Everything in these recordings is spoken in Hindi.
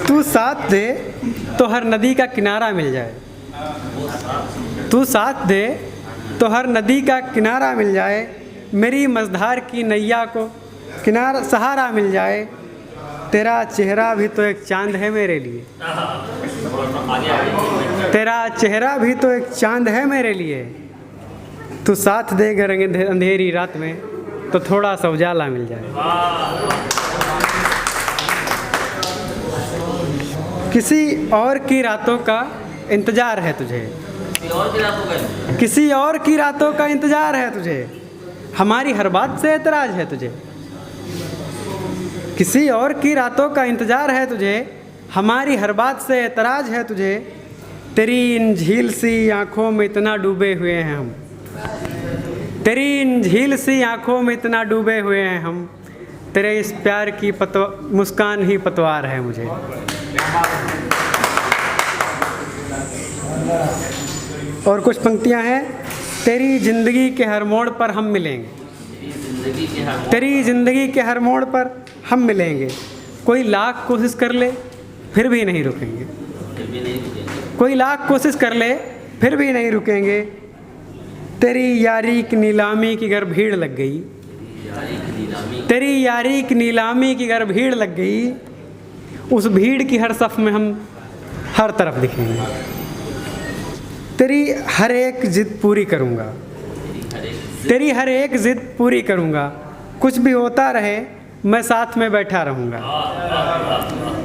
तू साथ दे तो हर नदी का किनारा मिल जाए। तू साथ दे तो हर नदी का किनारा मिल जाए। मेरी मझधार की नैया को किनारा सहारा मिल जाए। तेरा चेहरा भी तो एक चांद है मेरे लिए। तेरा चेहरा भी तो एक चांद है मेरे लिए। तू साथ दे अगर अंधेरी रात में तो थोड़ा सा उजाला मिल जाए। किसी और की रातों का इंतजार है तुझे। किसी और की रातों का इंतजार है तुझे। हमारी हर बात से एतराज है तुझे। किसी और की रातों का इंतजार है तुझे। हमारी हर बात से एतराज है तुझे। तेरी इन झील सी आंखों में इतना डूबे हुए हैं हम। तेरी इन झील सी आंखों में इतना डूबे हुए हैं हम। तेरे इस प्यार की मुस्कान ही पतवार है मुझे। और कुछ पंक्तियां हैं। तेरी जिंदगी के हर मोड़ पर हम मिलेंगे। तेरी जिंदगी के हर मोड़ पर हम मिलेंगे। कोई लाख कोशिश कर ले फिर भी नहीं रुकेंगे। कोई लाख कोशिश कर ले फिर भी नहीं रुकेंगे। तेरी यारी की नीलामी की अगर भीड़ लग गई। तेरी यारी की नीलामी की अगर भीड़ लग गई। उस भीड़ की हर सफ में हम हर तरफ दिखेंगे। तेरी हर एक जिद पूरी करूँगा। तेरी हर एक जिद पूरी करूँगा। कुछ भी होता रहे मैं साथ में बैठा रहूँगा।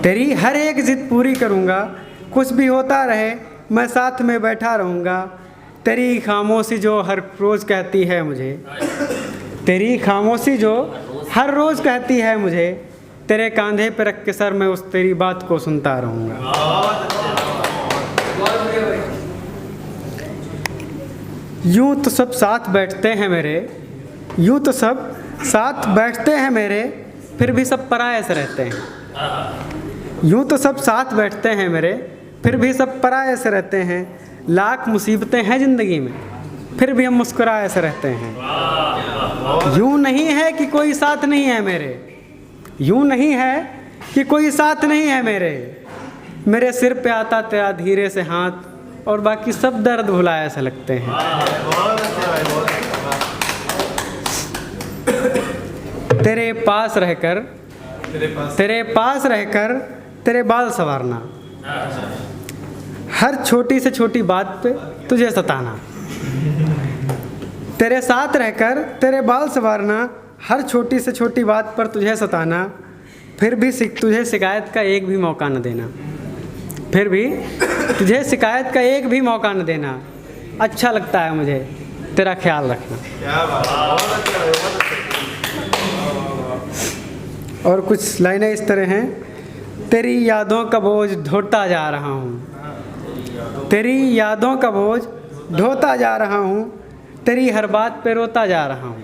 तेरी हर एक जिद पूरी करूँगा। कुछ भी होता रहे मैं साथ में बैठा रहूँगा। तेरी खामोशी जो हर रोज़ कहती है मुझे। तेरी खामोशी जो हर रोज़ कहती है मुझे। तेरे कंधे पर रख के सर मैं उस तेरी बात को सुनता रहूँगा। यूँ तो सब साथ बैठते हैं मेरे। यूँ तो सब साथ बैठते हैं मेरे। फिर भी सब पराये से रहते हैं। यूँ तो सब साथ बैठते हैं मेरे। फिर भी सब पराये से रहते हैं। लाख मुसीबतें हैं ज़िंदगी में फिर भी हम मुस्कुराए से रहते हैं। यूँ नहीं है कि कोई साथ नहीं है मेरे। यूँ नहीं है कि कोई साथ नहीं है मेरे। मेरे सिर पे आता तेरा धीरे से हाथ और बाकी सब दर्द भुलाए से लगते हैं। तेरे पास रहकर तेरे बाल संवारना। हर छोटी से छोटी बात पे तुझे सताना। तेरे साथ रहकर तेरे बाल संवारना। हर छोटी से छोटी बात पर तुझे सताना। फिर भी तुझे शिकायत का एक भी मौका न देना। फिर भी तुझे शिकायत का एक भी मौका न देना। अच्छा लगता है मुझे तेरा ख्याल रखना। और कुछ लाइनें इस तरह हैं। तेरी यादों का बोझ ढोता जा रहा हूँ। तेरी यादों का बोझ ढोता जा रहा हूँ। तेरी हर बात पे रोता जा रहा हूँ।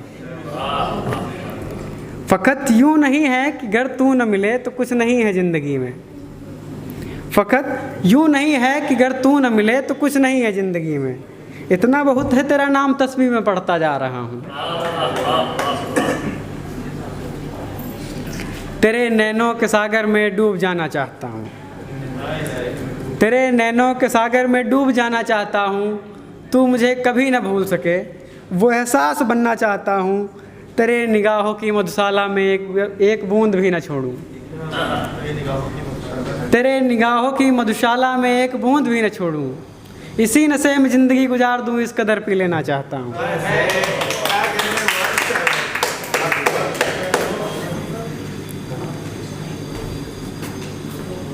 फ़कत यूँ नहीं है कि अगर तू न मिले तो कुछ नहीं है ज़िंदगी में। फ़कत यूँ नहीं है कि अगर तू न मिले तो कुछ नहीं है ज़िंदगी में। इतना बहुत है तेरा नाम तस्बीह में पढ़ता जा रहा हूँ। तेरे नैनों के सागर में डूब जाना चाहता हूँ। तेरे नैनों के सागर में डूब जाना चाहता हूँ। तू मुझे कभी न भूल सके वो एहसास बनना चाहता हूँ। तेरे निगाहों की मधुशाला में एक बूंद भी न छोड़ूं। तेरे निगाहों की मधुशाला में एक बूंद भी न छोड़ूं। इसी नशे में ज़िंदगी गुजार दूँ इस कदर पी लेना चाहता हूँ।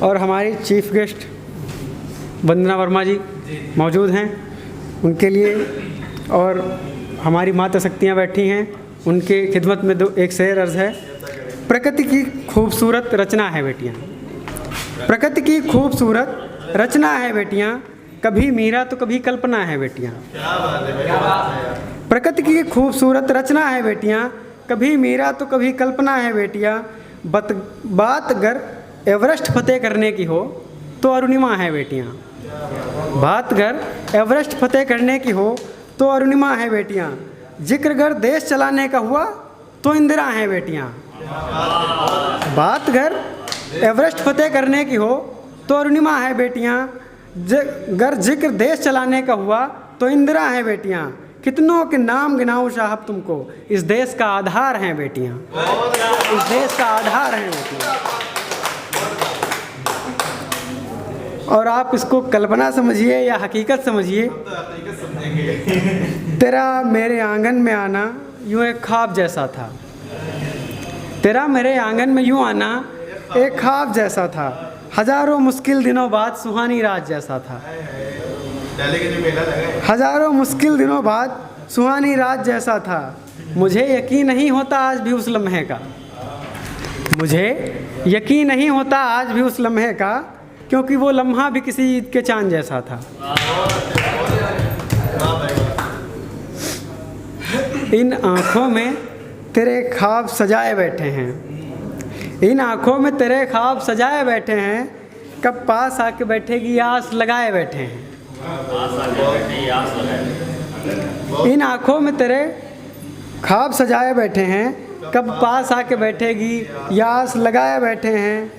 और हमारी चीफ गेस्ट वंदना वर्मा जी मौजूद हैं। उनके लिए और हमारी माता शक्तियाँ बैठी हैं। उनके खिदमत में एक शेर अर्ज़ है। प्रकृति की खूबसूरत रचना है बेटियाँ। प्रकृति की खूबसूरत रचना है बेटियाँ। कभी मीरा तो कभी कल्पना है बेटियाँ। प्रकृति की खूबसूरत रचना है बेटियाँ। कभी मीरा तो कभी कल्पना है बेटियाँ। बात अगर एवरेस्ट फतेह करने की हो तो अरुणिमा है बेटियाँ। बात अगर एवरेस्ट फतेह करने की हो तो अरुणिमा है बेटियाँ। जिक्र अगर देश चलाने का हुआ तो इंदिरा हैं बेटियाँ। बात अगर एवरेस्ट फतेह करने की हो तो अरुणिमा है बेटियाँ, गर जिक्र देश चलाने का हुआ तो इंदिरा है बेटियाँ, कितनों के नाम गिनाऊं साहब तुमको, इस देश का आधार हैं बेटियाँ, इस देश का आधार हैं बेटियाँ। और आप इसको कल्पना समझिए या हकीकत समझिए, तेरा मेरे आंगन में आना यूँ एक ख्वाब जैसा था, तेरा मेरे आंगन में यूँ आना एक ख्वाब जैसा था, हजारों मुश्किल दिनों बाद सुहानी रात जैसा था, हजारों मुश्किल दिनों बाद सुहानी रात जैसा था। मुझे यकीन नहीं होता आज भी उस लम्हे का, मुझे यकीन नहीं होता आज भी उस लम्हे का, क्योंकि वो लम्हा भी किसी ईद के चांद जैसा था। इन आँखों में तेरे ख्वाब सजाए बैठे हैं, इन आँखों में तेरे ख्वाब सजाए बैठे हैं, कब पास आके बैठेगी आस लगाए बैठे हैं। इन आँखों में तेरे ख्वाब सजाए बैठे हैं, कब पास आके बैठेगी या आस लगाए बैठे हैं।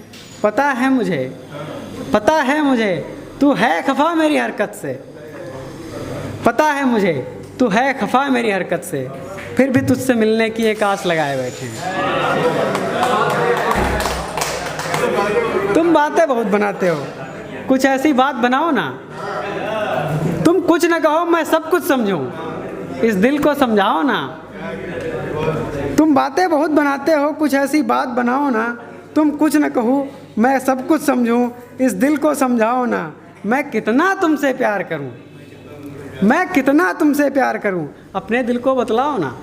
पता है मुझे, पता है मुझे तू है खफा मेरी हरकत से, पता है मुझे तू है खफा मेरी हरकत से, फिर भी तुझसे मिलने की एक आस लगाए बैठे हैं। तुम बातें बहुत बनाते हो, कुछ ऐसी बात बनाओ ना, तुम कुछ ना कहो मैं सब कुछ समझूं, इस दिल को समझाओ ना। तुम बातें बहुत बनाते हो, कुछ ऐसी बात बनाओ ना, तुम कुछ ना कहो मैं सब कुछ समझूं, इस दिल को समझाओ ना। मैं कितना तुमसे प्यार करूं, मैं कितना तुमसे प्यार करूं, अपने दिल को बतलाओ ना।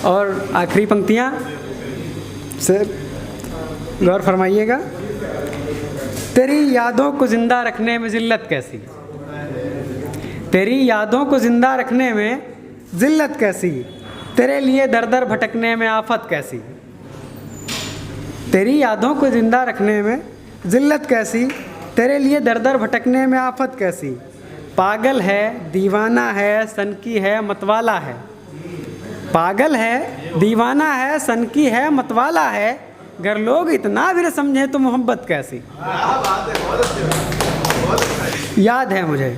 और आखिरी पंक्तियां से गौर फरमाइएगा। तेरी यादों को ज़िंदा रखने में ज़िल्लत कैसी, तेरी यादों को ज़िंदा रखने में ज़िल्लत कैसी, तेरे लिए दर दर भटकने में आफत कैसी, तेरी यादों को ज़िंदा रखने में ज़िल्लत कैसी, तेरे लिए दर दर भटकने में आफत कैसी। पागल है, दीवाना है, सनकी है, मतवाला है, पागल है, दीवाना है, सनकी है, मतवाला है, अगर लोग इतना भी न समझें तो मोहब्बत कैसी। याद है मुझे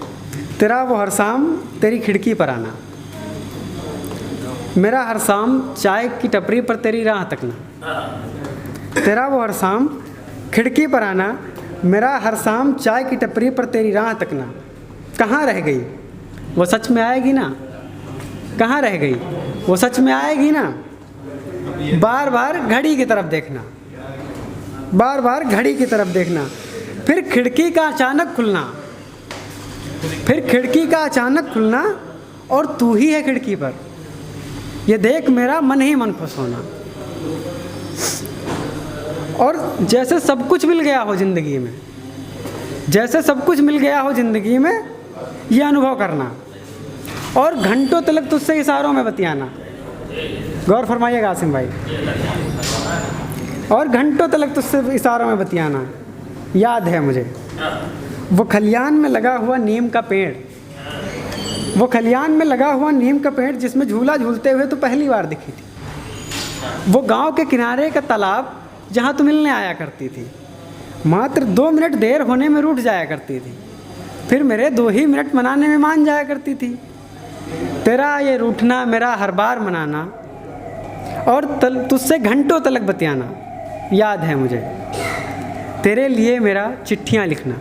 तेरा वो हर शाम तेरी खिड़की पर आना, मेरा हर शाम चाय की टपरी पर तेरी राह तकना, तेरा वो हर शाम खिड़की पर आना, मेरा हर शाम चाय की टपरी पर तेरी राह तकना। कहाँ रह गई वो सच में आएगी ना, कहाँ रह गई वो सच में आएगी ना। बार बार घड़ी की तरफ देखना, बार बार घड़ी की तरफ देखना, फिर खिड़की का अचानक खुलना, फिर खिड़की का अचानक खुलना और तू ही है खिड़की पर, ये देख मेरा मन ही मन खुश होना। और जैसे सब कुछ मिल गया हो ज़िंदगी में, जैसे सब कुछ मिल गया हो ज़िंदगी में, ये अनुभव करना और घंटों तक तुझसे इशारों में बतियाना। गौर फरमाइएगा आसिम भाई, और घंटों तक तुझसे इशारों में बतियाना। याद है मुझे वो खलियान में लगा हुआ नीम का पेड़, वो खलियान में लगा हुआ नीम का पेड़ जिसमें झूला झूलते हुए तो पहली बार दिखी थी। वो गांव के किनारे का तालाब जहां तू मिलने आया करती थी, मात्र 2 मिनट देर होने में रूठ जाया करती थी, फिर मेरे 2 ही मिनट मनाने में मान जाया करती थी। तेरा ये रूठना मेरा हर बार मनाना और तुझसे घंटों तलक बतियाना। याद है मुझे तेरे लिए मेरा चिट्ठियाँ लिखना,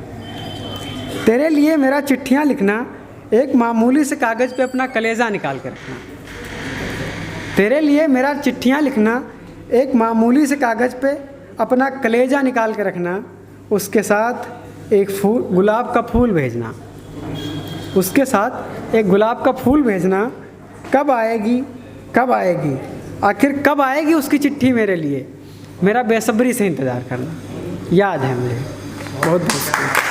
तेरे लिए मेरा चिट्ठियाँ लिखना, एक मामूली से कागज़ पे अपना कलेजा निकाल के रखना। तेरे लिए मेरा चिट्ठियाँ लिखना, एक मामूली से कागज़ पे अपना कलेजा निकाल के रखना, उसके साथ एक फूल, गुलाब का फूल भेजना, उसके साथ एक गुलाब का फूल भेजना। कब आएगी, कब आएगी, आखिर कब आएगी उसकी चिट्ठी मेरे लिए, मेरा बेसब्री से इंतज़ार करना। याद है मुझे बहुत बहुत।